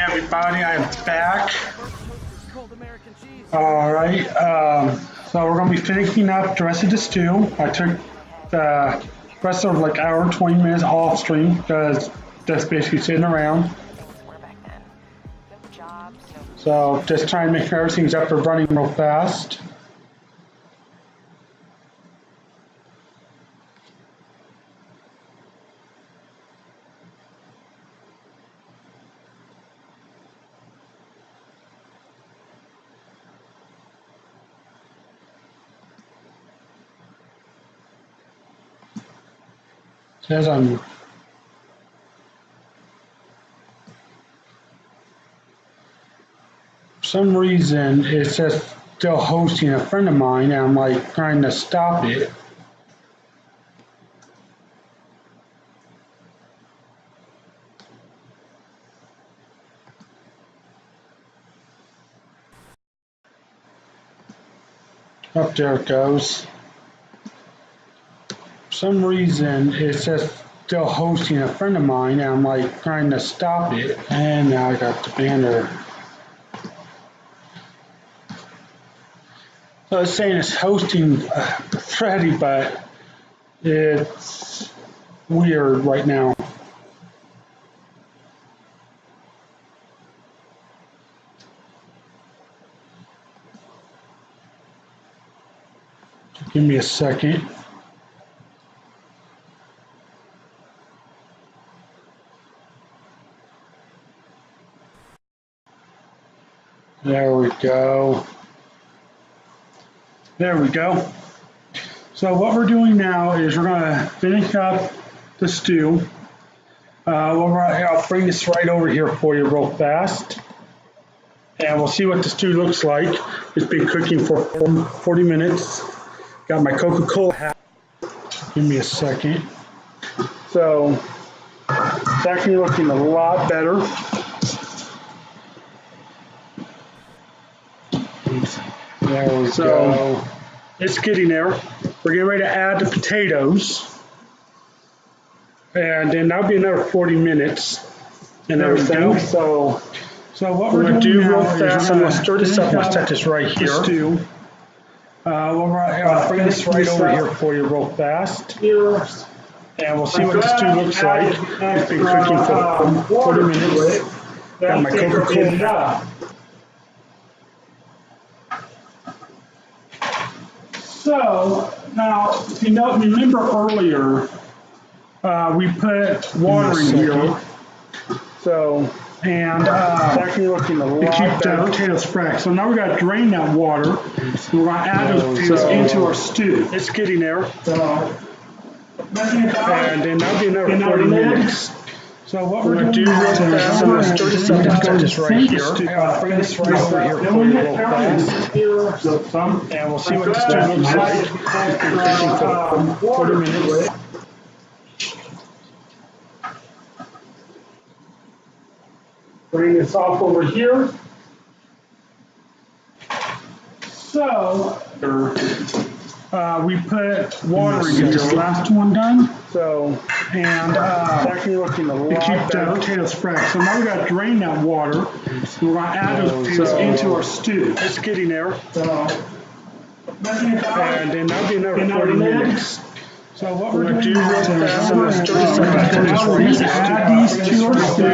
Everybody, I am back. All right, so we're gonna be finishing up the rest of the stew. I took the rest of like hour and 20 minutes off stream because that's basically sitting around. So just trying to make sure everything's up and running real fast. Says I'm for some reason it says still hosting a friend of mine, and I'm like trying to stop it. Up there it goes. For some reason it says still hosting a friend of mine, and I'm like trying to stop it, and now I got the banner. So it's saying it's hosting Freddy, but it's weird right now. Give me a second. There we go. There we go. So what we're doing now is we're going to finish up the stew. I'll bring this right over here for you real fast. And we'll see what the stew looks like. It's been cooking for 40 minutes. Got my Coca-Cola hat. Give me a second. So it's actually looking a lot better. There we go. It's getting there. We're getting ready to add the potatoes. And then that'll be another 40 minutes and everything. So what we're going to do real fast, I'm going to stir this up. I'm going to set this right here. Stew. I'll bring this right over here for you real fast. And we'll see what the stew looks like. It's been cooking for 40 minutes. Got my Coca-Cola. So now, if you remember earlier, we put water in here. So, and actually looking a lot to keep the potatoes fresh. So now we got to drain that water. We're going to add those potatoes into our stew. It's getting there. And then that'll be another 40 minutes. So what we're going to do real fast, I'm going to stir this up and set this right here. I'll bring this right over here for you real fast. And we'll see what the stew looks like. It's been cooking for 40 minutes. Bring this off over here. So we put water in this last one done. So, and actually looking a lot to keep the potatoes fresh. So now we got to drain that water. We're going to add those potatoes into our stew. It's getting there. And then that'll be another 40 minutes. So what we're going to do real fast, I'm going to stir this up and add these to our stew.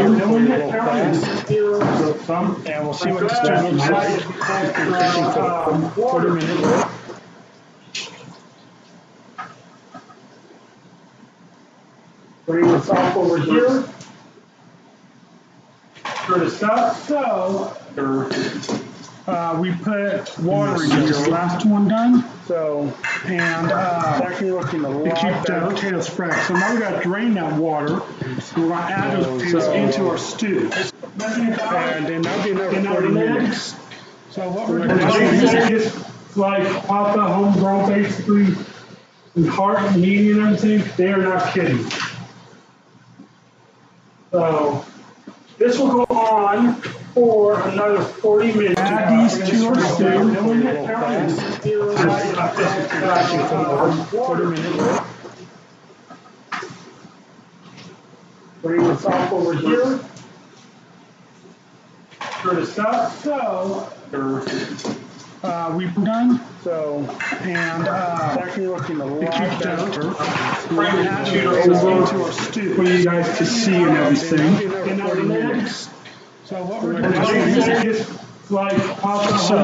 And we'll see what the stew looks like. It's been cooking for 40 minutes. Bring this off over here. Stir this up. So we put water in this last one done. So, and actually looking a lot to keep the potatoes fresh. So now we got to drain that water. We're going to add those potatoes into our stew. And then that'll be another 40 minutes. So what we're going to do is like Papa homegrown basically, and heart and meat and everything. They are not kidding. So this will go on for another 40 minutes. Add these to our stew. 40 minutes. Bring this off over here. for the stuff. So we've done. So and actually looking a lot better. We're gonna add it into our stew for you guys to see and everything. And now the next. So what we're gonna do is like so.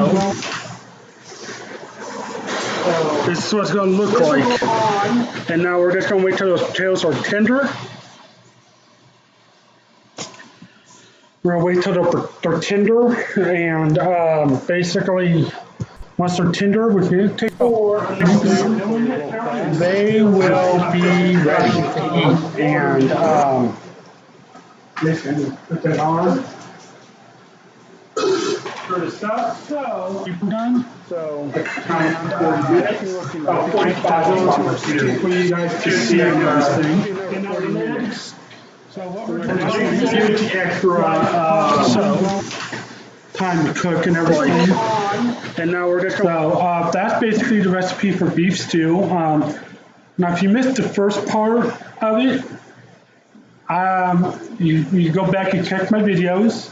This is what it's going to look like. And now we're just going to wait till those potatoes are tender. We're going to wait till they're tender. And basically, once they're tender, we're going to take four. They will be ready to eat. And put that on. For the stuff, so we've done. So about 45 minutes for you guys to see everything. And now the next. So what we're going to do is give the extra time to cook and everything. And now we're just going to. That's basically the recipe for beef stew. Now, if you missed the first part of it, you go back and check my videos.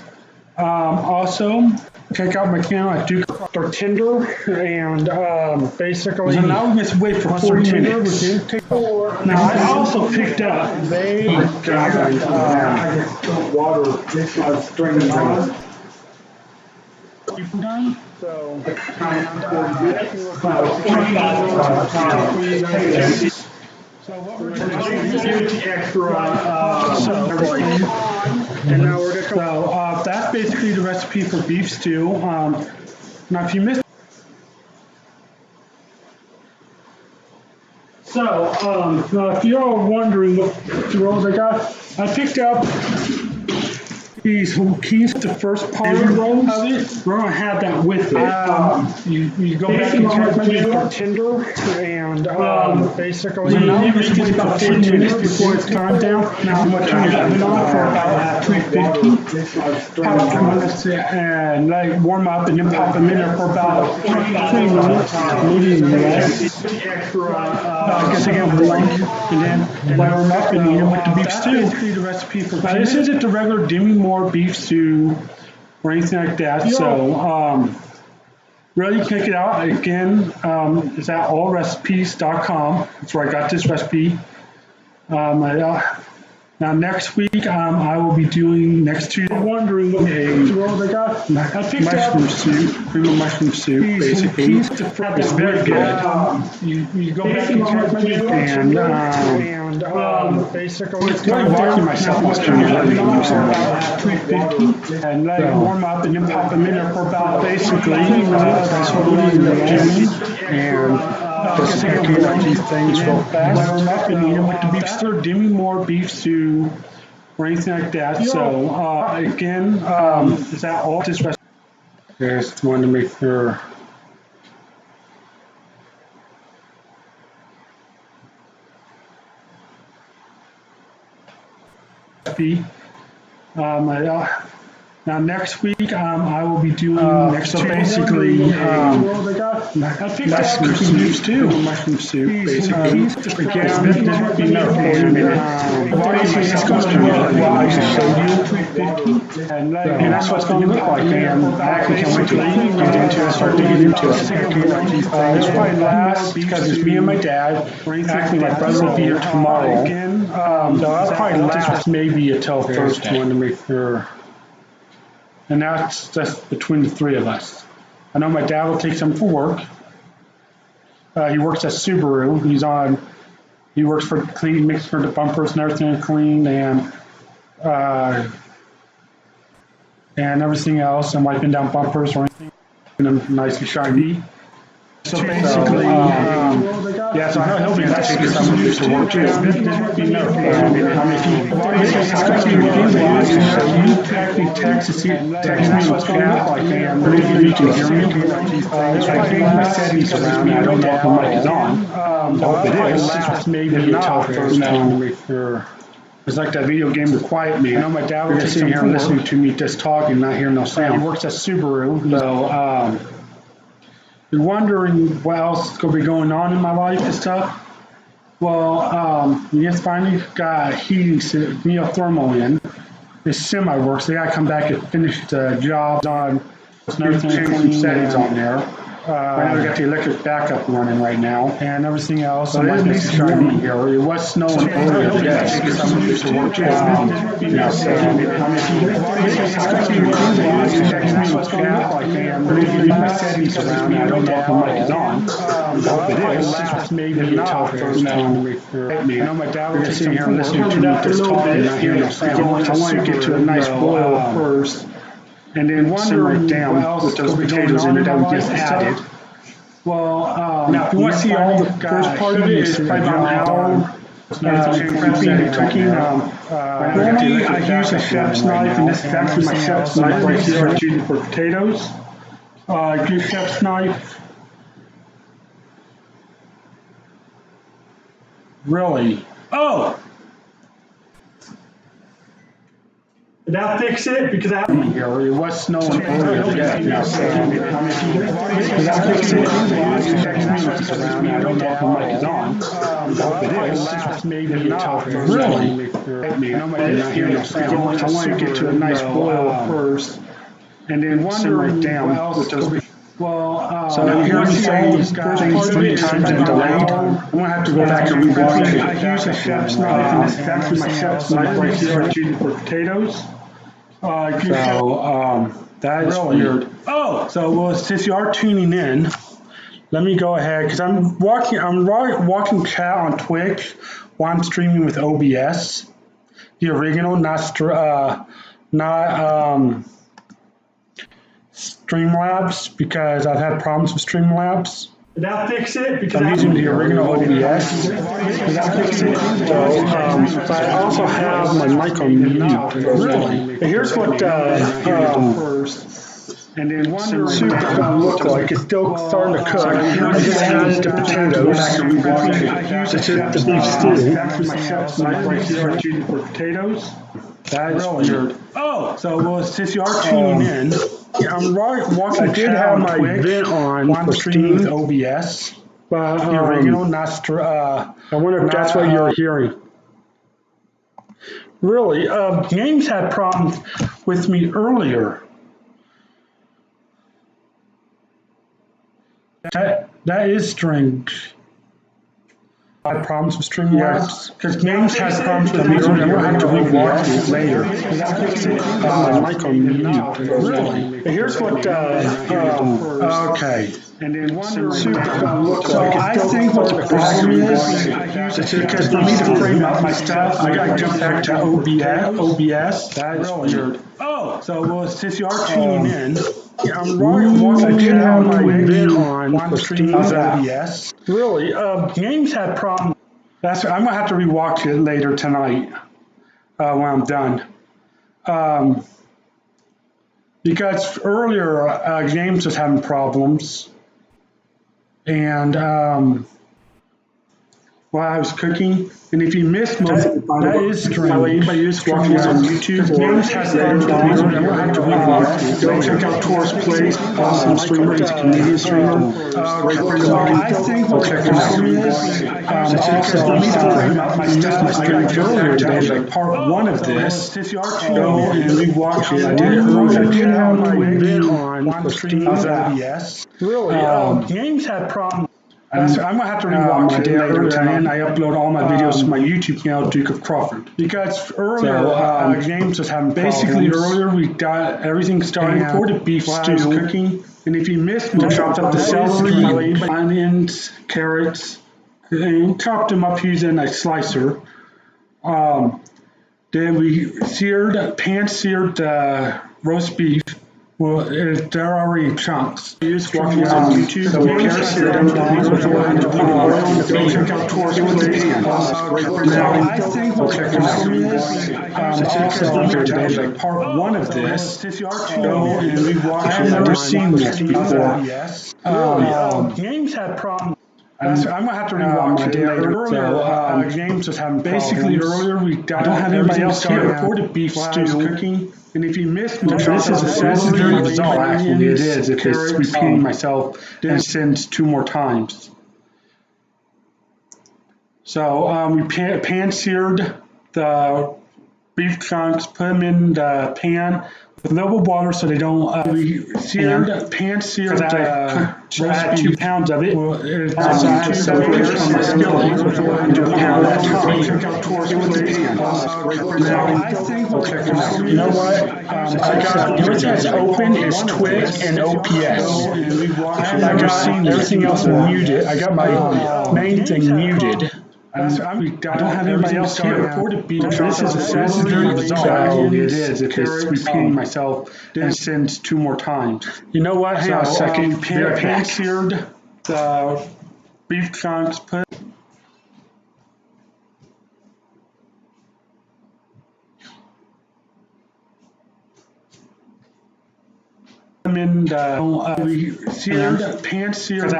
Also, check out my channel at Duke. They're tender and basically. So now we just wait for 40 minutes. Now I also picked up. I just water string on. You've done. So So what we're going to do is give the extra and now we're going to that's basically the recipe for beef stew. Now if you missed now if you're all wondering what rolls I got, I picked up these keys, the first part of it. We're going to have that with it. You go back and check my video, Tinder, and basically, so now we just wait about 10 minutes before it's time down. Now I'm going to turn it on for about 350. About 2 minutes and let it warm up and then pop them in there for about 3 minutes, maybe less. I guess I get warm and then let them up and eat them with the beef stew. Basically the recipe for now, this isn't the regular Demi Moore beef stew or anything like that. So really check it out. Again, it's at allrecipes.com. That's where I got this recipe. Now next week I will be doing next Tuesday. Wondering what I got? I picked mushroom soup, cream of mushroom soup. Basically, it's very good. You go back and check my video and basically, it's really watching myself on stream at 350 and let it warm up and then pop them in there for about basically that's what we end up doing. And just cooking up these things real fast. Let them up and eat them with the beef stew, Demi Moore beef stew, or anything like that. So again, is that all this recipe? Just wanted to make sure. Now next week I will be doing next so basically mushroom soup too. Mushroom soup basically. And that's what it's going to look like. And I actually can't wait to get into it, start digging into it. This probably last because it's me and my dad. Actually, my brother will be here tomorrow. So I'll probably last maybe until Thursday. Wanted to make sure. And that's just between the three of us. I know my dad will take some for work. He works at Subaru. He works for clean, makes sure the bumpers and everything are clean and everything else, and wiping down bumpers or anything, and them nice and shiny. So basically, yeah, so he'll be nice to get someone used to work too. I mean, if you text me with that, like, maybe you can hear me. I changed my settings around. I don't know if the mic is on. I hope it is. Just maybe until Thursday to make sure. It's like that video game, The Quiet Man. I know my dad was just sitting here listening to me just talking, not hearing no sound. He works at Subaru, so you're wondering what else is going to be going on in my life and stuff. Well, we just finally got heating neothermal in. This semi works. They gotta come back and finish the job on change some settings on there. I know we got the electric backup running right now and everything else. So it is shiny here. It was snowing earlier today because I'm used to work my settings around. I don't know if my mic is on. It is. Maybe until first me. I know my dad was sitting here listening to me just talking and I hear no sound. I want to get to a nice boil first. And then simmer it down with those potatoes in it that we just added. Well, now if you want to see all the first part of it, it's probably about an hour. Prepping and cooking. Normally I use a chef's knife, and this is actually my chef's knife right here. I'm using for potatoes. Use chef's knife. Really? Oh! Did that fix it? Because I haven't here. It was snowing earlier today. Did that fix it? I don't know if the mic is on. It is. Maybe not. Really? I want to get to a nice boil first, and then simmer it down with those. Well, so you hear me say these things 3 times and delayed. I'm gonna have to go back and rewatch it. I use a chef's knife, and this is actually my chef's knife right here. I'm using for potatoes. That is weird. Oh, so well, since you are tuning in, let me go ahead because I'm watching chat on Twitch while I'm streaming with OBS, the original, not Streamlabs, because I've had problems with Streamlabs. Did that fix it? Because I'm using the original OBS. Did that fix it? But I also have my mic on mute. Really? And here's what and then one soup is going to look like. It's still starting to cook. I just added the potatoes. It's the beef stew. Actually, my chef's knife right here. I'm using for potatoes. That is weird. Oh, so well, since you are tuning in, I'm watching. I did have my vent on for streaming with OBS, but the original, not. I wonder if that's what you're hearing. Really, James had problems with me earlier. That is strange. I had problems with Streamlabs because James had problems with me earlier. I have to rewatch it later. My mic on mute. Really? And here's what. Okay. And then one soup is going to look like. I think what the problem is because for me to frame up my stuff, I got to jump back to OBS. That is weird. Oh, so well, since you are tuning in. I'm watching chat my vent on for streaming OBS. Really, James had problems. I'm gonna have to rewatch it later tonight when I'm done. Because earlier James was having problems, and while I was cooking. And if you missed most of it, that is strange. Anybody who's watching this on YouTube, James has problems. I'm going to have to rewatch. Go check out Tor's Place. Awesome streamer. He's a Canadian streamer. Great friend of mine. I think what check him out. Also, for me to frame up my stuff, I got to jump back to like part 1 of this. Go and rewatch it. I did it earlier. I did have my vent on for streaming OBS. Really, James had problems. I'm going to have to rewatch it later tonight. I upload all my videos to my YouTube channel, Duke of Crawford. Because earlier, James was having basically problems. Earlier we got everything started for the beef stew cooking. And if you missed me, chopped up the celery, onions, carrots, and chopped them up using a slicer. Then we pan-seared roast beef. Well, they're already chunks. You just watch it on YouTube. So we sear them with oil on the beef. Check out Tor's Place. I think what the problem is, also, like part 1 of this, go and rewatch it. I've never seen this before. James had problems. I'm going to have to rewatch it earlier. James was having basically earlier we got everybody else here for the beef stew cooking. And if you missed me, this is very bizarre. Actually, it is. If it's repeating myself and since 2 more times. So we pan-seared the beef chunks, put them in the pan with a little bit of water so they don't pan-seared roast 2 pounds of it. It's I separated from the skillet before I do a pound at a time. Now, I think we'll check them out. You know what? I got, the only thing that's open is Twitch and OPS. I got everything else muted. I got my main thing muted. I don't have anybody else here. This is very bizarre. So it is. It's repeating myself and sends 2 more times. You know what? Hang on a second. Pan-seared the beef chunks. Put them in the pan-seared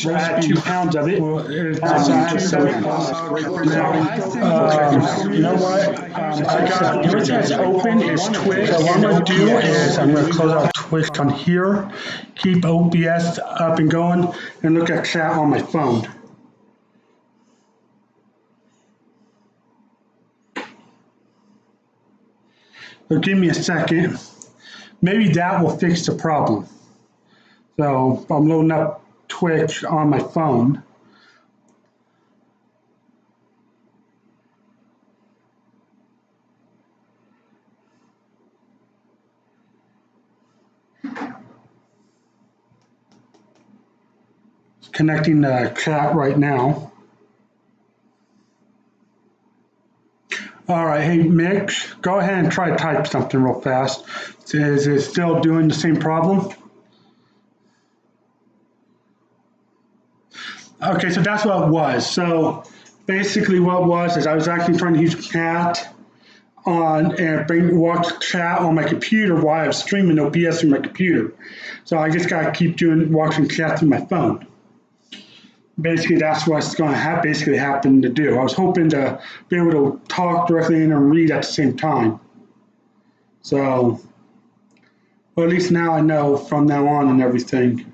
roast 2 pounds of it. You know what? I got, the only thing that's open is Twitch. So what I'm going to do is I'm going to close out Twitch on here, keep OBS up and going, and look at chat on my phone. So give me a second. Maybe that will fix the problem. So I'm loading up Twitch on my phone. It's connecting the chat right now. All right, hey Mitch, go ahead and try to type something real fast. Is it still doing the same problem? Okay, so that's what it was. So basically what it was is I was actually trying to use chat on and watch chat on my computer while I was streaming OBS through my computer. So I just gotta keep watching chat through my phone. Basically, that's what's going to happen to do. I was hoping to be able to talk directly in and read at the same time. So, well, at least now I know from now on and everything.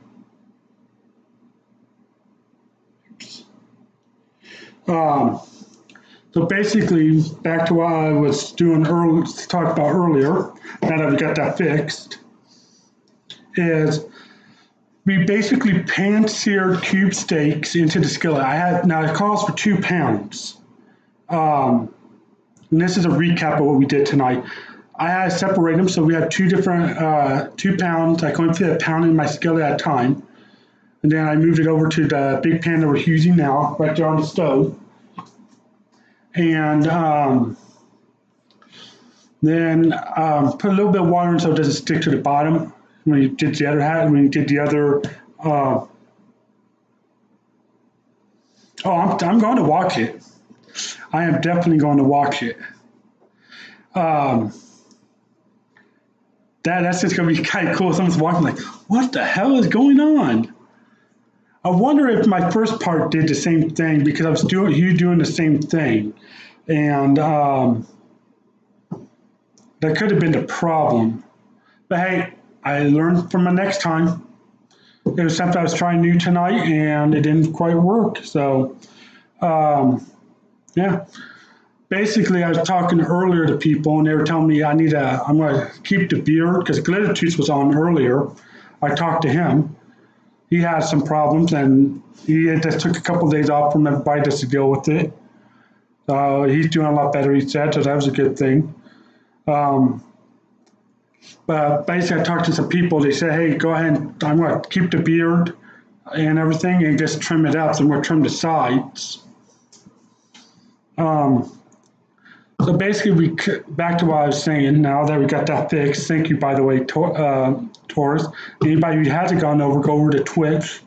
So basically, back to what I was doing earlier, talked about earlier, now that we got that fixed, is we basically pan-seared cube steaks into the skillet. Now it calls for 2 pounds. And this is a recap of what we did tonight. I had to separate them, so we had 2 different 2 pounds. I can only fit a pound in my skillet at a time. And then I moved it over to the big pan that we're using now, right there on the stove. And then put a little bit of water in so it doesn't stick to the bottom. When you did the other hat, when you did the other, I'm going to watch it. I am definitely going to watch it. That's just going to be kind of cool. Someone's watching like, what the hell is going on? I wonder if my first part did the same thing because I was doing the same thing. And that could have been the problem. But hey, I learned from the next time. It was something I was trying new tonight, and it didn't quite work. So, yeah. Basically, I was talking earlier to people, and they were telling me I'm going to keep the beard because Glittertooth was on earlier. I talked to him. He had some problems, and he just took a couple of days off from everybody just to deal with it. He's doing a lot better, he said, so that was a good thing. But basically, I talked to some people. They said, hey, go ahead and I'm going to keep the beard and everything and just trim it out. So I'm going to trim the sides. So basically, back to what I was saying, now that we got that fixed. Thank you, by the way, Taurus. Anybody who hasn't gone over, go over to Twitch,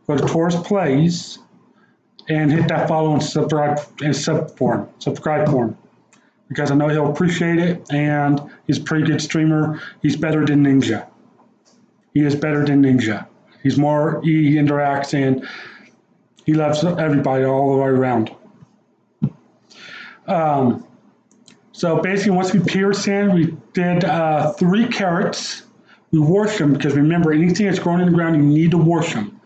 go to Taurus Plays, and hit that follow and subscribe for him. Because I know he'll appreciate it, and he's a pretty good streamer. He's better than Ninja. He is better than Ninja. He interacts, and he loves everybody all the way around. So basically, once we peeled sand, we did 3 carrots. We washed them, because remember, anything that's growing in the ground, you need to wash them.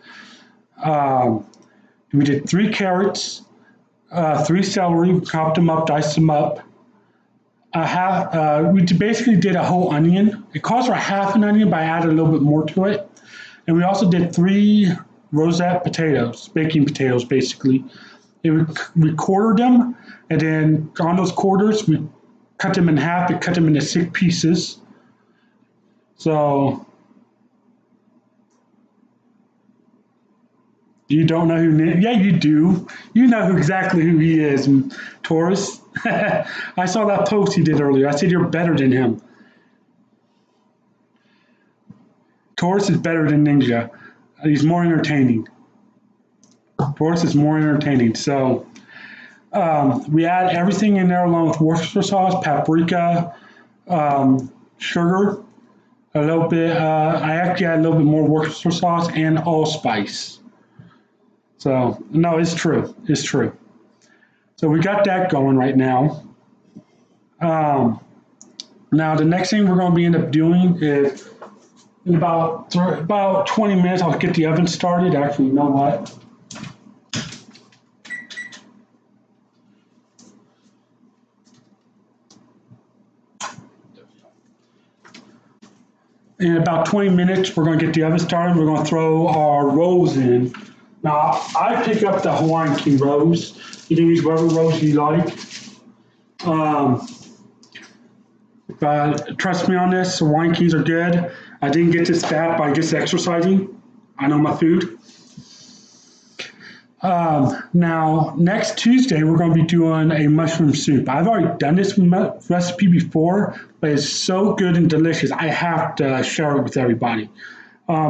We did 3 carrots, 3 celery, chopped them up, diced them up. we basically did a whole onion. It calls for a half an onion, but I added a little bit more to it. And we also did 3 rosette potatoes, baking potatoes, basically. We quartered them, and then on those quarters, we cut them in half and cut them into 6 pieces. So you don't know who? Yeah, you do. You know exactly who he is, Taurus. I saw that post he did earlier. I said you're better than him. Taurus is better than Ninja. He's more entertaining. Taurus is more entertaining. So we add everything in there along with Worcestershire sauce, paprika, sugar, a little bit. I actually add a little bit more Worcestershire sauce and allspice. So no, it's true. It's true. So we got that going right now. Now the next thing we're going to be end up doing is in about 20 minutes, I'll get the oven started. Actually, you know what? In about 20 minutes, we're going to get the oven started. We're going to throw our rolls in. Now, I pick up the Hawaiian King rolls. You can use whatever rolls you like. But trust me on this, Hawaiian Kings are good. I didn't get this fat by just exercising. I know my food. Now, next Tuesday, we're going to be doing a mushroom soup. I've already done this recipe before, but it's so good and delicious. I have to share it with everybody.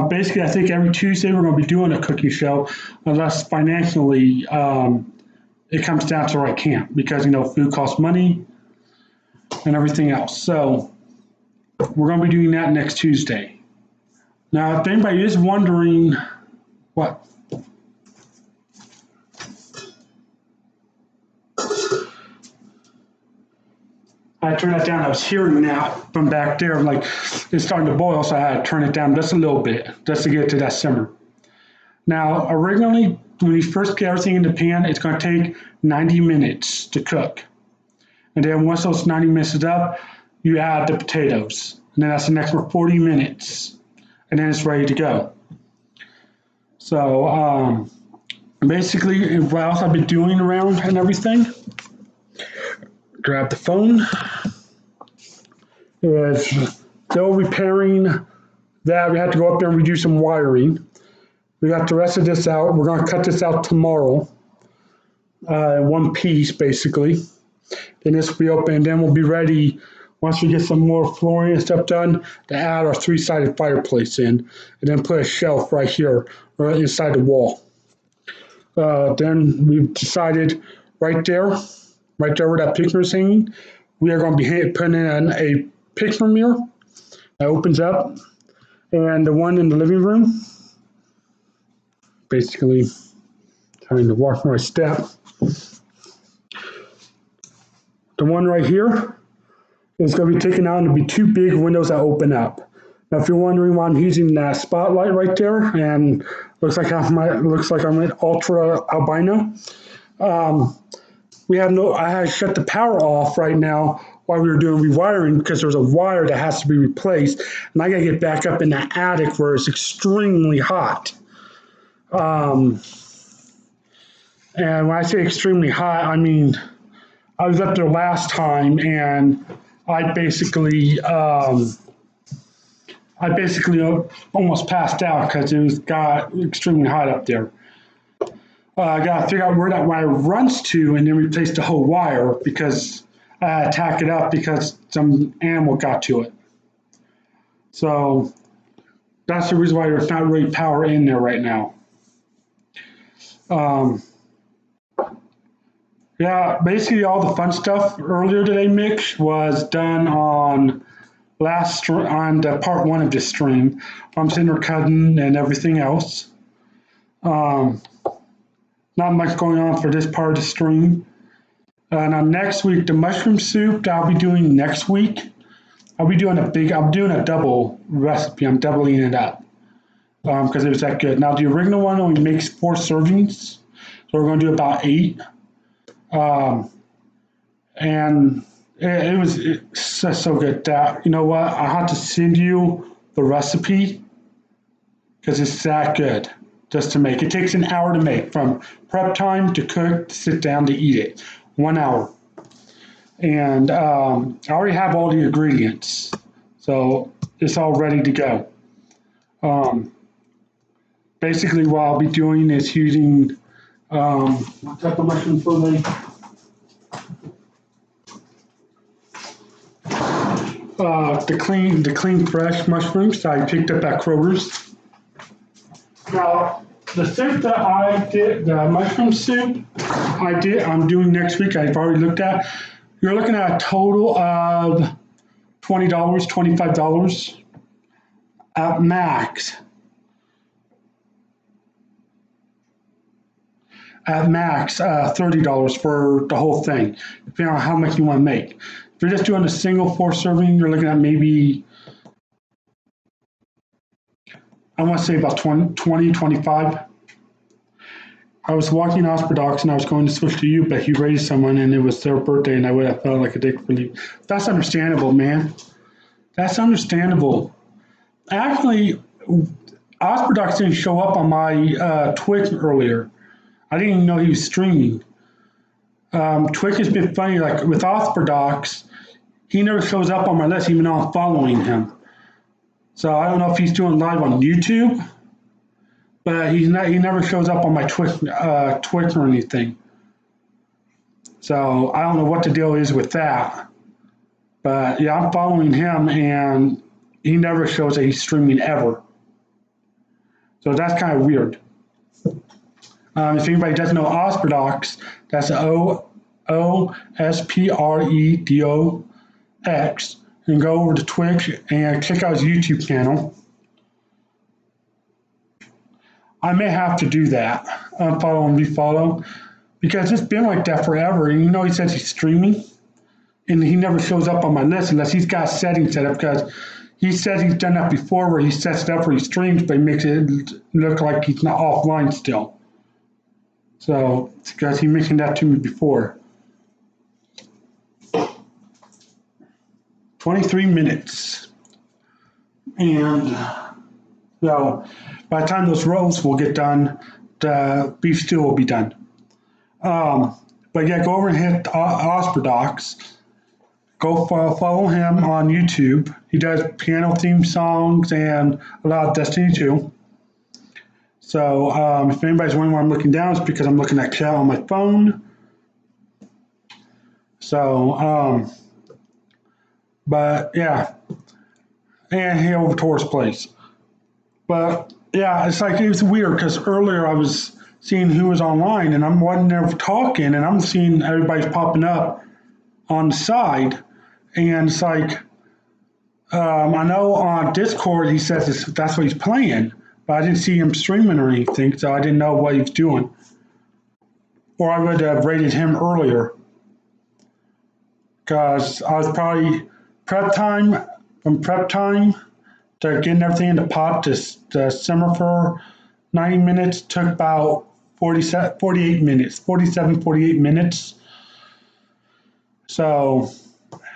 Basically, I think every Tuesday we're going to be doing a cooking show, unless financially it comes down to where I can't, because, food costs money and everything else. So we're going to be doing that next Tuesday. Now, if anybody is wondering what... I turned that down. I was hearing that from back there. Like, it's starting to boil, so I had to turn it down just a little bit, just to get it to that simmer. Now, originally, when you first get everything in the pan, it's going to take 90 minutes to cook. And then once those 90 minutes is up, you add the potatoes. And then that's the next for 40 minutes. And then it's ready to go. So, basically, what else I've been doing around and everything, grab the phone, is still repairing that. We have to go up there and redo some wiring. We got the rest of this out. We're going to cut this out tomorrow, in one piece, basically. Then this will be open, and then we'll be ready, once we get some more flooring and stuff done, to add our 3-sided fireplace in, and then put a shelf right here, right inside the wall. Then we've decided right there where that picture is hanging, we are going to be putting in a picture mirror that opens up, and the one in the living room, basically trying to walk my step. The one right here is going to be taken out and be 2 big windows that open up. Now, if you're wondering why I'm using that spotlight right there, and looks like I'm an ultra albino, I had shut the power off right now while we were doing rewiring, because there's a wire that has to be replaced, and I got to get back up in that attic where it's extremely hot. And when I say extremely hot, I mean, I was up there last time, and I basically almost passed out because it got extremely hot up there. I got to figure out where that wire runs to, and then replace the whole wire, because I had to tack it up because some animal got to it. So that's the reason why there's not really power in there right now. Yeah, basically all the fun stuff earlier today, Mitch, was done on the part 1 of this stream. I'm sitting there cutting and everything else. Not much going on for this part of the stream. Now next week, the mushroom soup that I'll be doing next week, I'm doing a double recipe. I'm doubling it up because it was that good. Now the original one only makes 4 servings, so we're going to do about 8. And It's so good that, you know what, I have to send you the recipe because it's that good just to make. It takes an hour to make from prep time to cook to sit down to eat it. 1 hour. And I already have all the ingredients, so it's all ready to go. Basically, what I'll be doing is using what type of mushrooms were they? The clean fresh mushrooms I picked up at Kroger's. Now, the soup that I did, the mushroom soup I'm doing next week, I've already looked at. You're looking at a total of $20, $25 at max. At max, $30 for the whole thing, depending on how much you want to make. If you're just doing a single 4 serving, you're looking at maybe, I want to say about 20, 25. I was walking Osbordox and I was going to switch to you, but he raised someone and it was their birthday and I would have felt like a dick for leaving. That's understandable, man. That's understandable. Actually, Osbordox didn't show up on my Twitch earlier. I didn't even know he was streaming. Twitch has been funny, like with Osbordox, he never shows up on my list even though I'm following him. So I don't know if he's doing live on YouTube, but he never shows up on my Twitch or anything. So I don't know what the deal is with that. But yeah, I'm following him and he never shows that he's streaming ever. So that's kind of weird. If anybody doesn't know Ospredox, that's OSPREDOX, and go over to Twitch and check out his YouTube channel. I may have to do that, unfollow and refollow, because it's been like that forever. And you know, he says he's streaming, and he never shows up on my list unless he's got settings set up, because he said he's done that before where he sets it up where he streams, but he makes it look like he's not offline still. So, because he mentioned that to me before. 23 minutes. And so, by the time those rolls will get done, the beef stew will be done. But yeah, go over and hit Ospredox. Go follow him on YouTube. He does piano theme songs and a lot of Destiny 2. So if anybody's wondering why I'm looking down, it's because I'm looking at chat on my phone. So, but yeah, and he over to his place. But yeah, it's like, it's weird because earlier I was seeing who was online and I'm wasn't there talking and I'm seeing everybody's popping up on the side. And it's like, I know on Discord he says that's what he's playing, but I didn't see him streaming or anything, so I didn't know what he was doing. Or I would have rated him earlier. Because I was probably prep time to getting everything in the pot to simmer for 90 minutes took about 48 minutes. So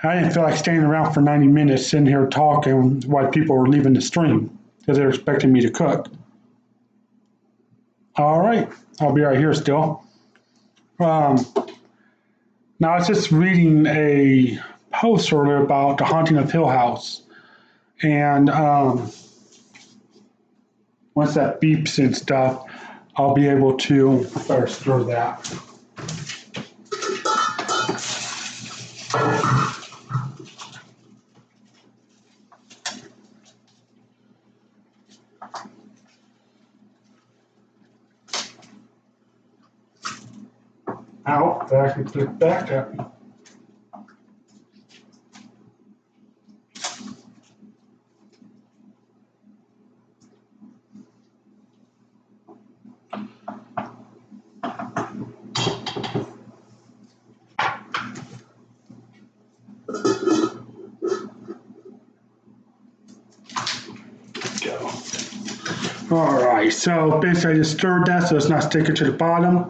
I didn't feel like staying around for 90 minutes sitting here talking while people were leaving the stream because they were expecting me to cook. All right, I'll be right here still. Now I was just reading a post earlier about the haunting of Hill House. And once that beeps and stuff, I'll be able to stir that. Out, I can put it back up. All right, so basically I just stirred that so it's not sticking to the bottom.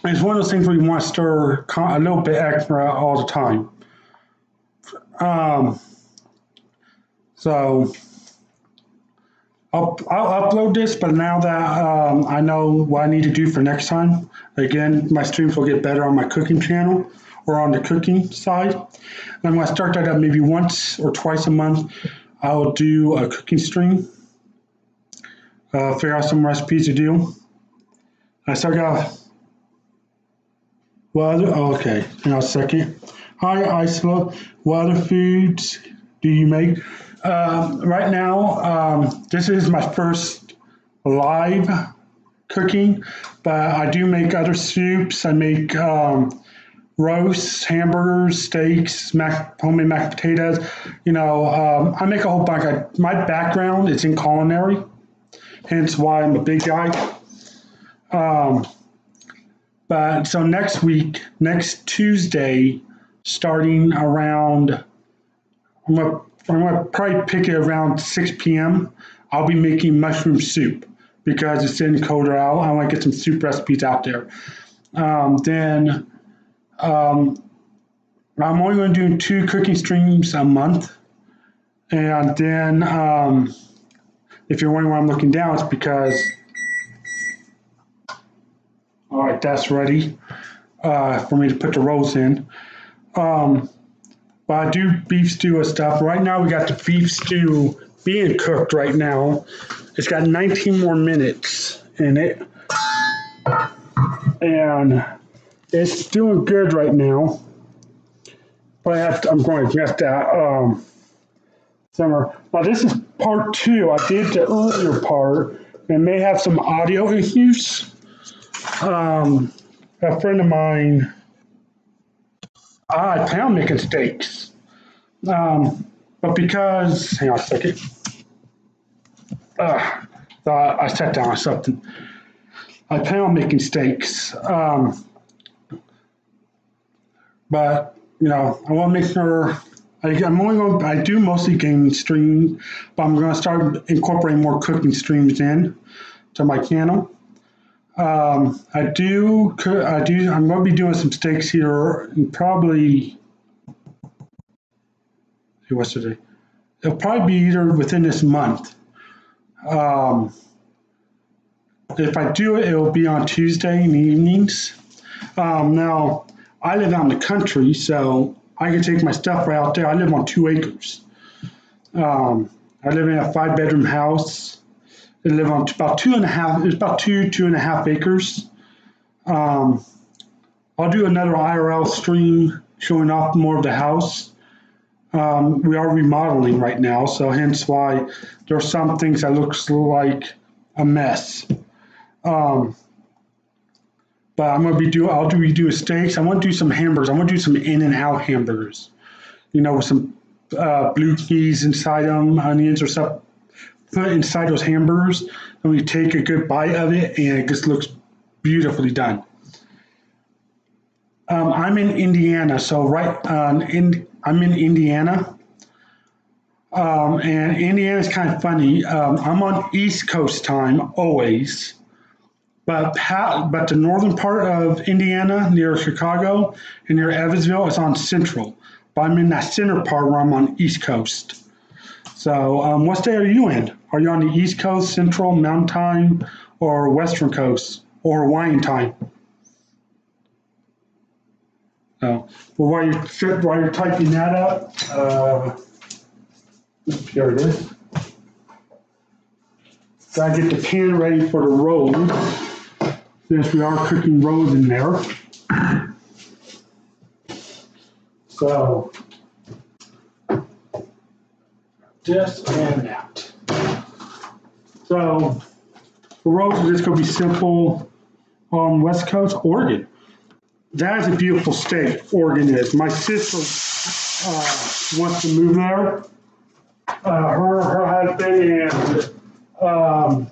It's one of those things where you want to stir a little bit extra all the time. So I'll upload this, but now that I know what I need to do for next time, again, my streams will get better on my cooking channel or on the cooking side. And I'm going to start that up maybe once or twice a month. I will do a cooking stream, figure out some recipes to do. I still got, okay, hang on a second. Hi, Isla. What other foods do you make? Right now, this is my first live cooking, but I do make other soups. I make roasts, hamburgers, steaks, homemade mashed potatoes. I make a whole bunch. My background is in culinary, hence why I'm a big guy. But so next Tuesday, starting around, I'm gonna probably pick it around 6 p.m. I'll be making mushroom soup because it's in colder out. I want to get some soup recipes out there. Then I'm only going to do 2 cooking streams a month. And then if you're wondering why I'm looking down, it's because, all right, that's ready for me to put the rolls in. But I do beef stew and stuff. Right now, we got the beef stew being cooked right now. It's got 19 more minutes in it. And it's doing good right now. But I'm going to get that summer. Now, this is part 2. I did the earlier part and may have some audio issues. A friend of mine, I plan on making steaks. But because, hang on a second. I sat down on something. I plan on making steaks. But, I want to make sure, I do mostly gaming streams, but I'm going to start incorporating more cooking streams in to my channel. I'm going to be doing some steaks here and probably, what's today? It'll probably be either within this month. If I do it, it'll be on Tuesday in the evenings. Now, I live out in the country, so I can take my stuff right out there. I live on 2 acres. I live in a 5-bedroom house. I live on about 2.5. It's about 2.5 acres. I'll do another IRL stream showing off more of the house. We are remodeling right now, so hence why there are some things that looks like a mess. But I'll be doing steaks. I want to do some hamburgers. I want to do some In-N-Out hamburgers, with some blue cheese inside them, onions or stuff put inside those hamburgers. And we take a good bite of it, and it just looks beautifully done. I'm in Indiana, so I'm in Indiana. And Indiana's kind of funny. I'm on East Coast time always. But the northern part of Indiana, near Chicago and near Evansville, is on Central. But I'm in that center part where I'm on East Coast. So what state are you in? Are you on the East Coast, Central, Mountain Time, or Western Coast, or Hawaiian Time? Well, while you're typing that up, here it is. Gotta get the pan ready for the rolls. Since we are cooking rolls in there. So, this and that. So, the rolls are just going to be simple on West Coast, Oregon. That is a beautiful state, Oregon is. My sister wants to move there. Her husband and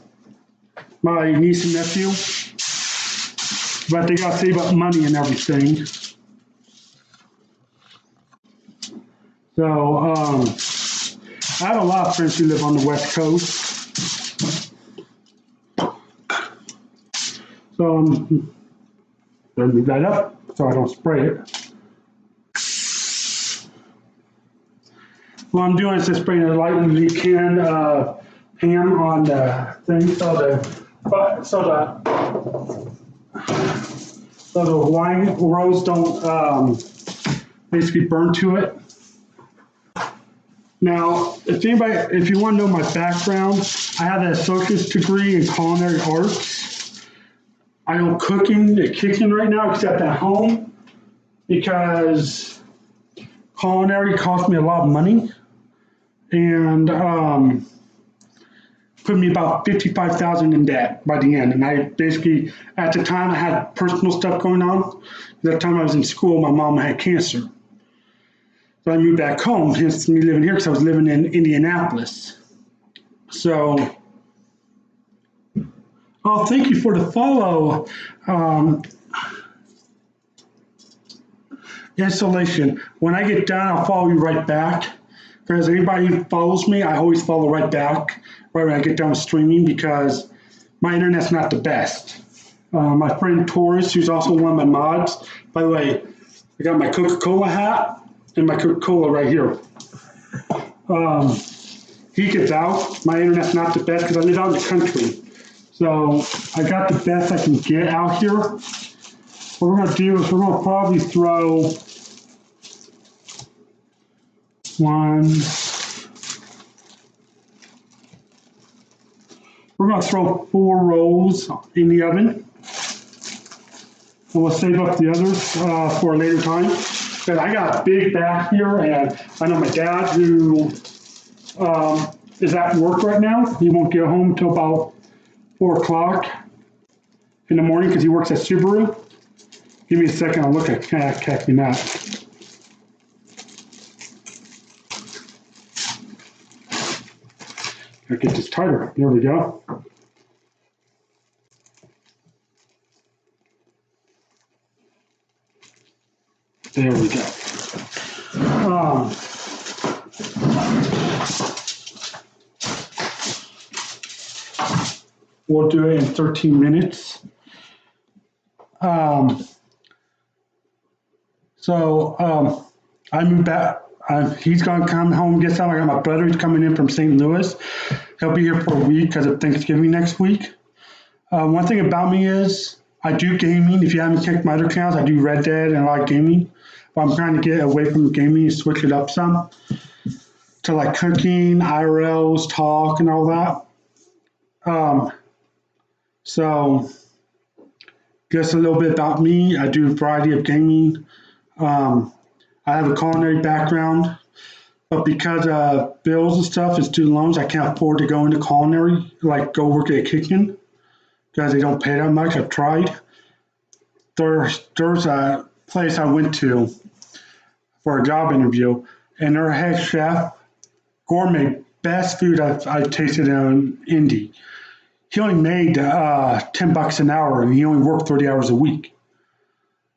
my niece and nephew. But they got to save up money and everything. So, I have a lot of friends who live on the West Coast. So, let me move that up so I don't spray it. what I'm doing is just bringing a lightly canned ham on the thing, so the wine rolls don't basically burn to it. Now, if you want to know my background, I have an associate's degree in culinary arts. I know cooking and kicking right now except at home because culinary cost me a lot of money and put me about $55,000 in debt by the end. And I basically, at the time, I had personal stuff going on. At the time I was in school, my mom had cancer. So I moved back home, hence me living here, because I was living in Indianapolis. So, oh, thank you for the follow. Installation. When I get done, I'll follow you right back. Because anybody who follows me, I always follow right back right when I get done with streaming because my internet's not the best. My friend Taurus, who's also one of my mods, by the way, I got my Coca-Cola hat and my Coca-Cola right here. He gets out. My internet's not the best because I live out in the country. So I got the best I can get out here. What we're going to do is we're going to probably throw we're going to throw 4 rolls in the oven. And we'll save up the others for a later time. But I got a big bath here, and I know my dad, who is at work right now, he won't get home until about 4 o'clock in the morning because he works at Subaru. Give me a second, I'll look at Khaki Nut. Gotta get this tighter. There we go. There we go. We'll do it in 13 minutes. I moved back. He's going to come home and get some. I got my brother who's coming in from St. Louis. He'll be here for a week because of Thanksgiving next week. One thing about me is I do gaming. If you haven't checked my other channels, I do Red Dead and a lot of gaming. But I'm trying to get away from gaming and switch it up some to like cooking, IRLs, talk, and all that. So just a little bit about me. I do a variety of gaming. I have a culinary background, but because of bills and stuff and student loans, I can't afford to go into culinary, like go work at a kitchen, because they don't pay that much. I've tried. There's a place I went to for a job interview, and their head chef, gourmet, best food I've tasted in Indy. He only made $10 an hour, and he only worked 30 hours a week.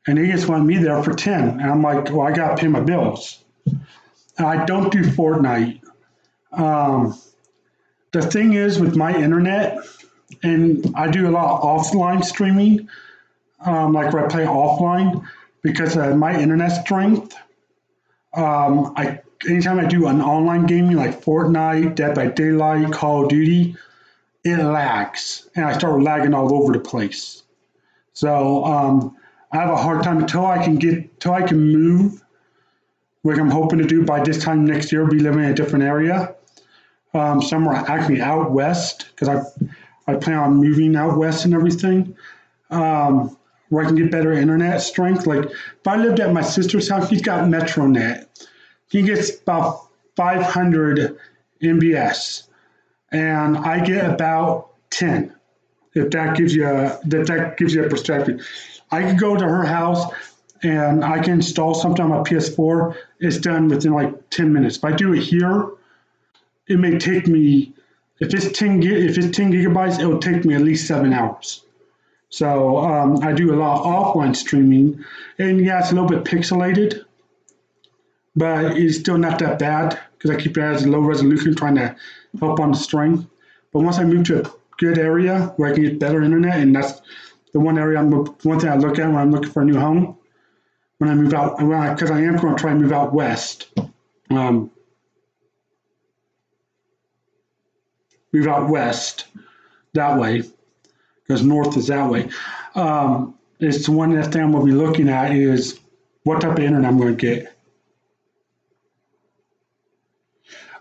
And he just wanted me there for 10. And I'm like, well, I got to pay my bills. And I don't do Fortnite. The thing is with my internet, and I do a lot of offline streaming, like where I play offline, because of my internet strength. Anytime I do an online gaming like Fortnite, Dead by Daylight, Call of Duty, it lags. And I start lagging all over the place. So, I have a hard time until I can move, which I'm hoping to do by this time next year, be living in a different area, somewhere actually out west, because I plan on moving out west and everything, where I can get better internet strength. Like if I lived at my sister's house, she's got MetroNet. He gets about 500 MBS, and I get about 10. If that gives you a perspective. I could go to her house and I can install something on my PS4. It's done within like 10 minutes. If I do it here, it may take me, if it's 10 gigabytes, it will take me at least 7 hours. So I do a lot of offline streaming, and yeah, it's a little bit pixelated, but it's still not that bad because I keep it as a low resolution, trying to help on the strength. But once I move to a good area where I can get better internet, and that's the one thing I look at when I'm looking for a new home, when I move out, because I am going to try and move out west. move out west that way, because north is that way. It's the one that thing I'm going to be looking at is what type of internet I'm going to get.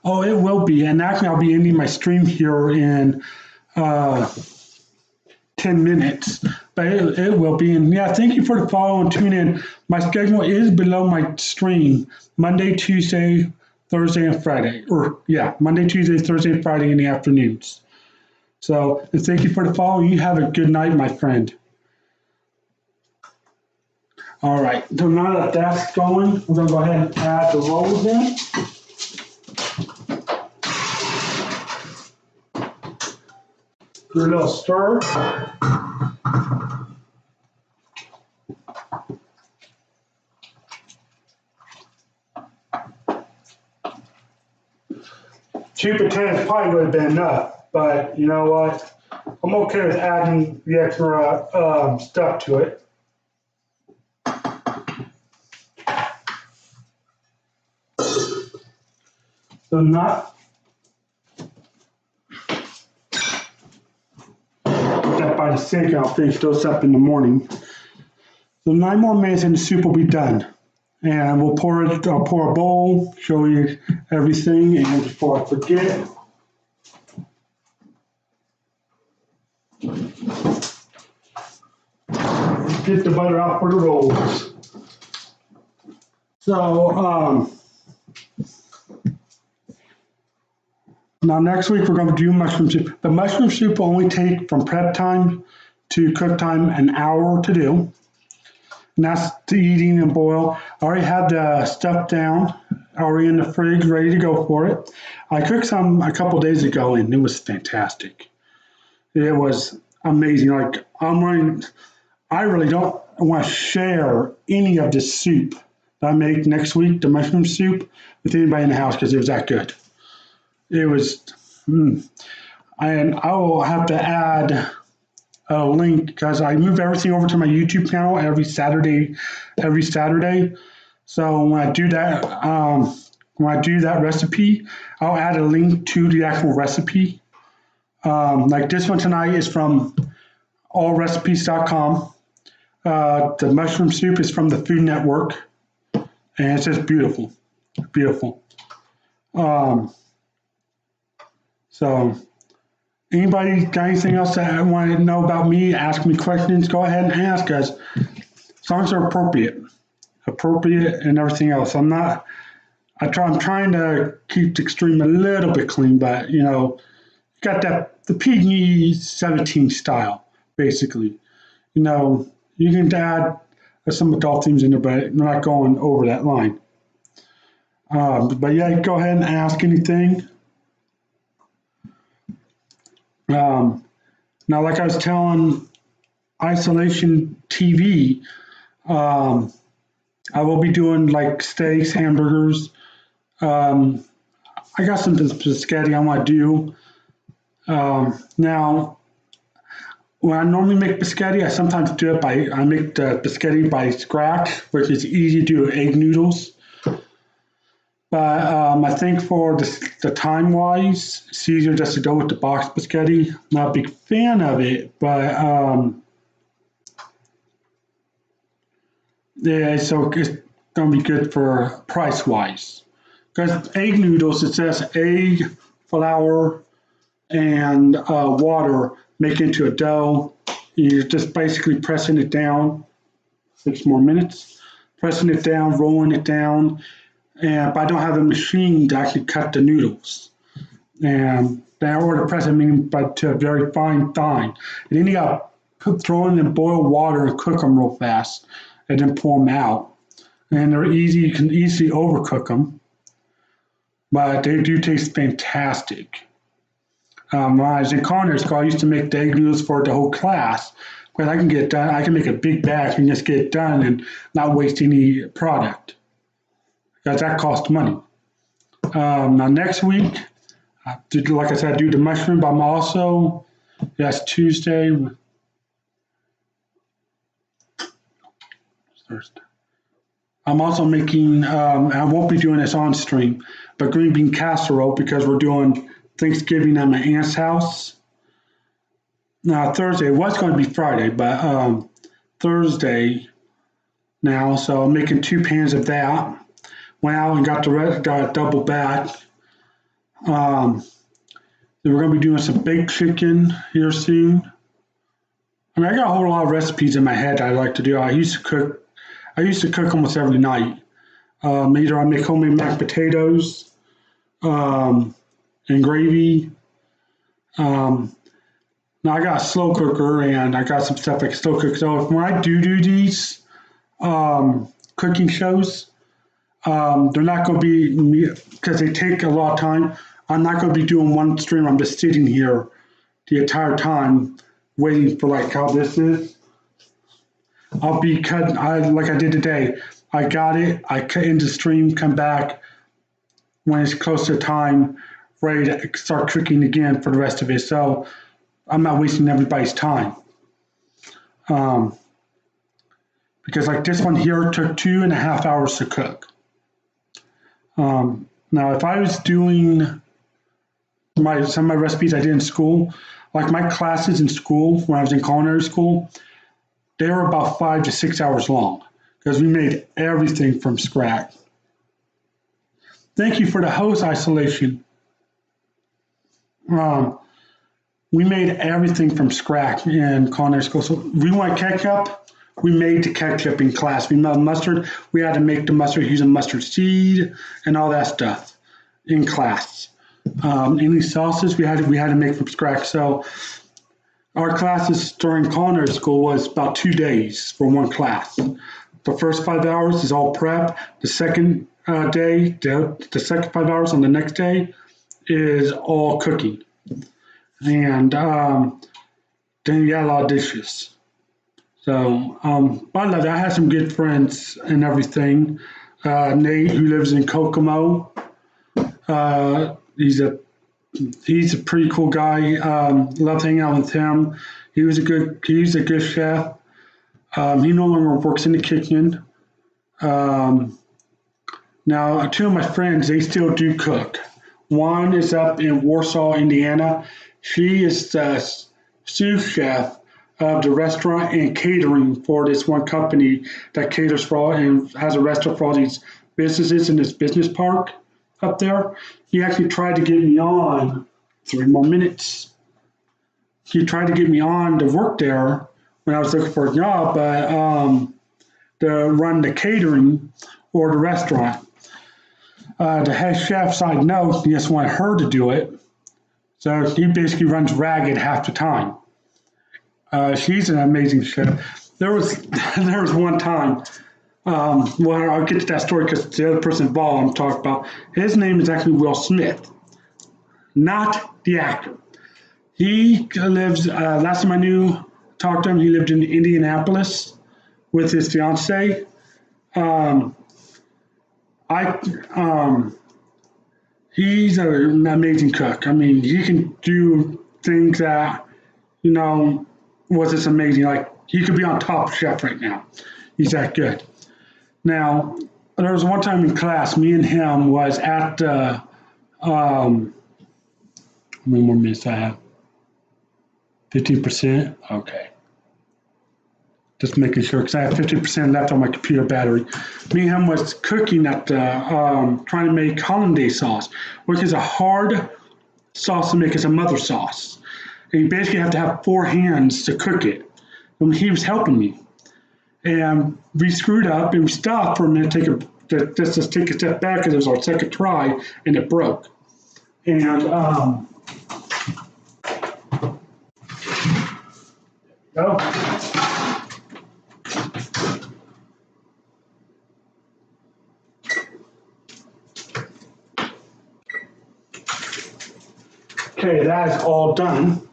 Oh, it will be. And actually, I'll be ending my stream here in 10 minutes. But it will be. And yeah, thank you for the follow and tune in. My schedule is below my stream Monday, Tuesday, Thursday, and Friday. Monday, Tuesday, Thursday, and Friday in the afternoons. So and thank you for the follow. You have a good night, my friend. All right. So now that that's going, we're going to go ahead and add the rolls in. Do a little stir. Two potatoes probably would have been enough, but you know what? I'm okay with adding the extra stuff to it. So not that by the sink, I'll finish those up in the morning. So 9 more minutes and the soup will be done. And we'll pour it, I'll pour a bowl, show you everything, and before I forget, get the butter out for the rolls. So, now next week we're going to do mushroom soup. The mushroom soup will only take from prep time to cook time an hour to do. And that's to eating and boil. I already had the stuff down, already in the fridge, ready to go for it. I cooked some a couple days ago and it was fantastic. It was amazing. Like I really don't want to share any of this soup that I make next week, the mushroom soup, with anybody in the house because it was that good. It was, and I will have to add a link because I move everything over to my YouTube channel every Saturday. So when I do that, recipe, I'll add a link to the actual recipe. Like this one tonight is from allrecipes.com. The mushroom soup is from the Food Network, and it's just beautiful, beautiful. So anybody got anything else that want to know about me, ask me questions, go ahead and ask us. As long as they're appropriate and everything else. I'm trying to keep the stream a little bit clean, but you know, got the PG-17 style, basically. You know, you can add some adult themes in there, but we're not going over that line. But yeah, go ahead and ask anything. Now, like I was telling Isolation TV, I will be doing like steaks, hamburgers. I got some spaghetti I want to do. Now, when I normally make biscotti, I sometimes do it I make the biscotti by scratch, which is easy to do with egg noodles. But I think for the time-wise, it's easier just to go with the box biscotti. Not a big fan of it, but yeah, so it's going to be good for price-wise. Because egg noodles, it says egg, flour, and water make into a dough. You're just basically pressing it down. 6 more minutes. Pressing it down, rolling it down. But I don't have a machine to actually cut the noodles. And in order to press it, but to a very fine. And then you got to throw in and boil water and cook them real fast, and then pull them out. And they're easy. You can easily overcook them, but they do taste fantastic. When I was in culinary school, I used to make the egg noodles for the whole class. Because I can get it done. I can make a big batch and just get it done and not waste any product. Because that costs money. Now next week, like I said, I do the mushroom, but I'm also, that's Tuesday, Thursday. I'm also making, I won't be doing this on stream, but green bean casserole because we're doing Thanksgiving at my aunt's house. Now Thursday, it was going to be Friday, but Thursday now, so I'm making 2 pans of that. Went out and got the rest, got a double back. Then we're going to be doing some baked chicken here soon. I mean, I got a whole lot of recipes in my head I like to do. I used to cook almost every night. Either I make homemade mashed potatoes and gravy. Now I got a slow cooker and I got some stuff I can still cook. So when I do these cooking shows, they're not going to be, because they take a lot of time, I'm not going to be doing one stream. I'm just sitting here the entire time waiting for like how this is. I'll be cutting, like I did today. I got it, I cut into stream, come back when it's close to time, ready to start cooking again for the rest of it. So I'm not wasting everybody's time. Because like this one here took 2.5 hours to cook. Now, if I was doing some of my recipes I did in school, like my classes in school when I was in culinary school, they were about 5 to 6 hours long because we made everything from scratch. Thank you for the host isolation. We made everything from scratch in culinary school. So we want ketchup. We made the ketchup in class. We made mustard. We had to make the mustard using mustard seed and all that stuff in class. Any sauces we had to make from scratch. So our classes during culinary school was about 2 days for one class. The first 5 hours is all prep. The second day, the second 5 hours on the next day is all cooking. And then you got a lot of dishes. So I love that. I had some good friends and everything. Nate, who lives in Kokomo, he's a pretty cool guy. Love hanging out with him. He's a good chef. He no longer works in the kitchen. Now, 2 of my friends, they still do cook. One is up in Warsaw, Indiana. She is the sous chef of the restaurant and catering for this one company that caters for all and has a restaurant for all these businesses in this business park up there. He actually tried to get me on 3 more minutes. He tried to get me on to work there when I was looking for a job, but to run the catering or the restaurant. The head chef side note, he just wanted her to do it. So he basically runs ragged half the time. She's an amazing chef. There was one time, well, I'll get to that story because the other person involved I'm talking about, his name is actually Will Smith, not the actor. He lives, last time I talked to him, he lived in Indianapolis with his fiance. He's an amazing cook. I mean, he can do things that, was just amazing. Like, he could be on Top Chef right now. He's that good. Now, there was one time in class, me and him was at the, how many more minutes I have? 15%? Okay. Just making sure, because I have 50% left on my computer battery. Me and him was cooking at the, trying to make hollandaise sauce, which is a hard sauce to make. It's a mother sauce. And you basically have to have 4 hands to cook it. And he was helping me. And we screwed up and we stopped for a minute, just take a step back because it was our second try and it broke. And okay, that is all done.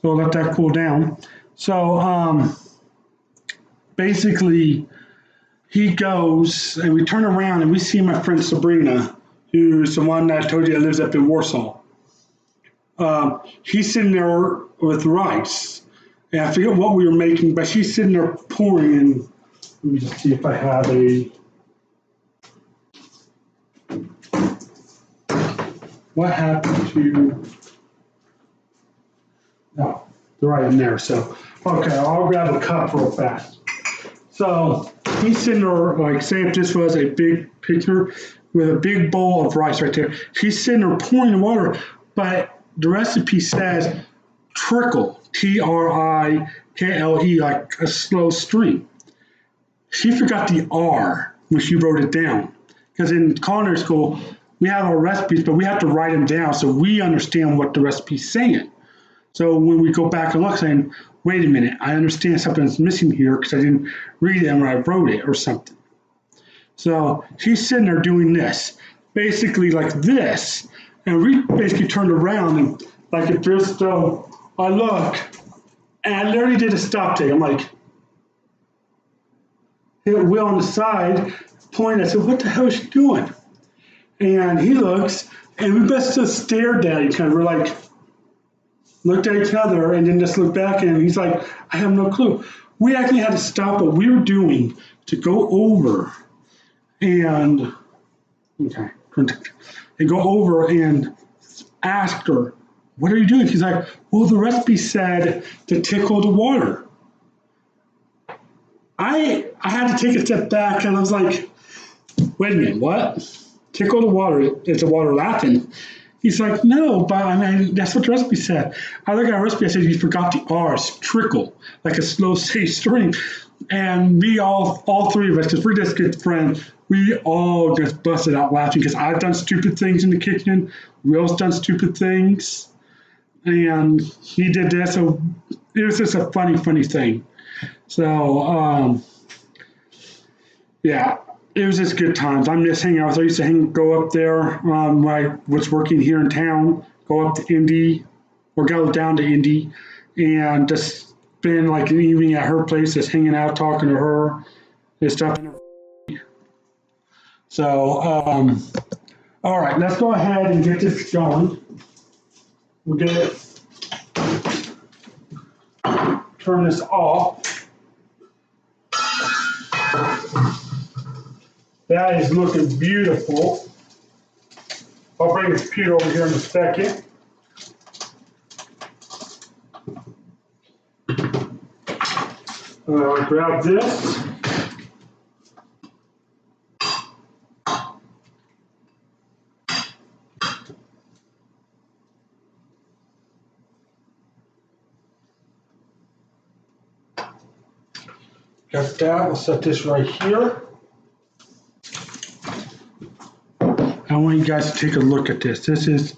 So I'll let that cool down. So basically, he goes and we turn around and we see my friend Sabrina, who's the one that I told you that lives up in Warsaw. He's sitting there with rice. And I forget what we were making, but she's sitting there pouring in. Let me just see if I have a. what happened to, no, they're right in there. So, okay, I'll grab a cup real fast. So he's sitting there, like, say if this was a big picture with a big bowl of rice right there. He's sitting there pouring the water, but the recipe says trickle, T-R-I-K-L-E, like a slow stream. She forgot the R when she wrote it down. Because in culinary school, we have our recipes, but we have to write them down so we understand what the recipe's saying. So when we go back and look, saying, wait a minute, I understand something's missing here because I didn't read it when I wrote it or something. So he's sitting there doing this, basically like this, and we basically turned around and like if there's still, I look, and I literally did a stop take. I'm like, hit Will on the side, point. I said, what the hell is she doing? And he looks, and we both just stared at each other. We're like, looked at each other, and then just looked back, and he's like, I have no clue. We actually had to stop what we were doing to go over and, okay, and go over and ask her, what are you doing? She's like, well, the recipe said to tickle the water. I had to take a step back, and I was like, wait a minute, what? Tickle the water, is the water laughing? He's like, no, but I mean, that's what the recipe said. I look at our recipe, I said, you forgot the R's, trickle, like a slow, safe stream. And we all three of us, because we're just good friends, we all just busted out laughing because I've done stupid things in the kitchen. Will's done stupid things. And he did this. So it was just a funny thing. So, yeah, it was just good times. I miss hanging out. I used to go up there when I was working here in town, go up to Indy or go down to Indy and just spend like an evening at her place, just hanging out, talking to her and stuff. So, all right, let's go ahead and get this going. We'll get it, turn this off. That is looking beautiful. I'll bring the computer over here in a second. Grab this. Got that. We'll set this right here. I want you guys to take a look at this. This is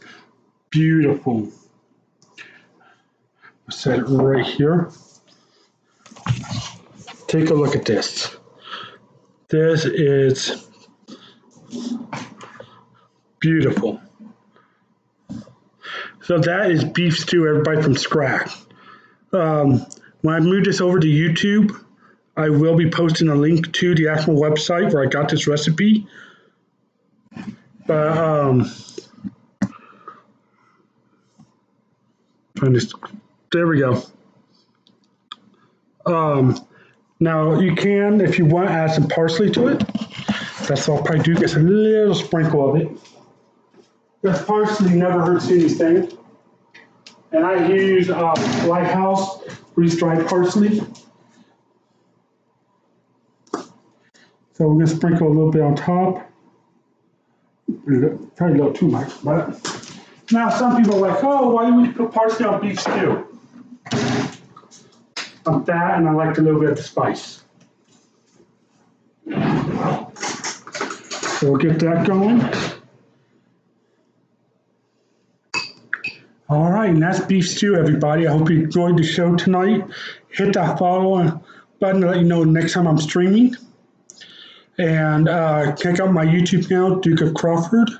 beautiful. I'll set it right here. Take a look at this. This is beautiful. So that is beef stew, everybody, from scratch. When I move this over to YouTube, I will be posting a link to the actual website where I got this recipe. But there we go. Now you can, if you want, add some parsley to it. That's all I'll probably do. Get a little sprinkle of it. Because parsley never hurts anything. And I use Lighthouse freeze-dried parsley. So we're gonna sprinkle a little bit on top. Probably a little too much, but now some people are like, oh, why would you put parsley on beef stew? I'm fat and I like a little bit of the spice. So we'll get that going. All right, and that's beef stew, everybody. I hope you enjoyed the show tonight. Hit that follow button to let you know next time I'm streaming. And check out my YouTube channel, Duke of Crawford,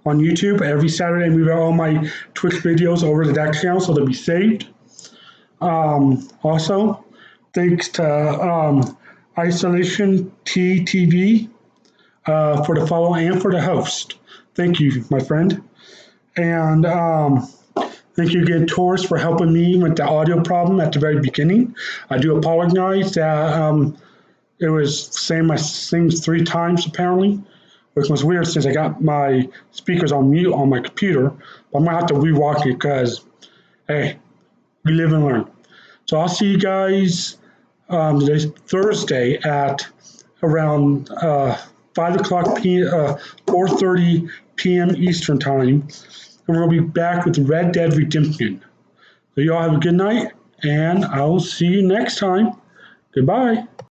on YouTube. Every Saturday, I move out all my Twitch videos over to that channel so they'll be saved. Also, thanks to Isolation TV for the follow and for the host. Thank you, my friend. And thank you again, Taurus, for helping me with the audio problem at the very beginning. I do apologize that it was saying my things 3 times apparently which was weird since I got my speakers on mute on my computer. But I'm gonna have to rewatch it because, hey, we live and learn. So I'll see you guys today's Thursday at around 5 o'clock p.m. 4:30 p.m. Eastern time, and we're gonna be back with Red Dead Redemption. So y'all have a good night, and I'll see you next time. Goodbye.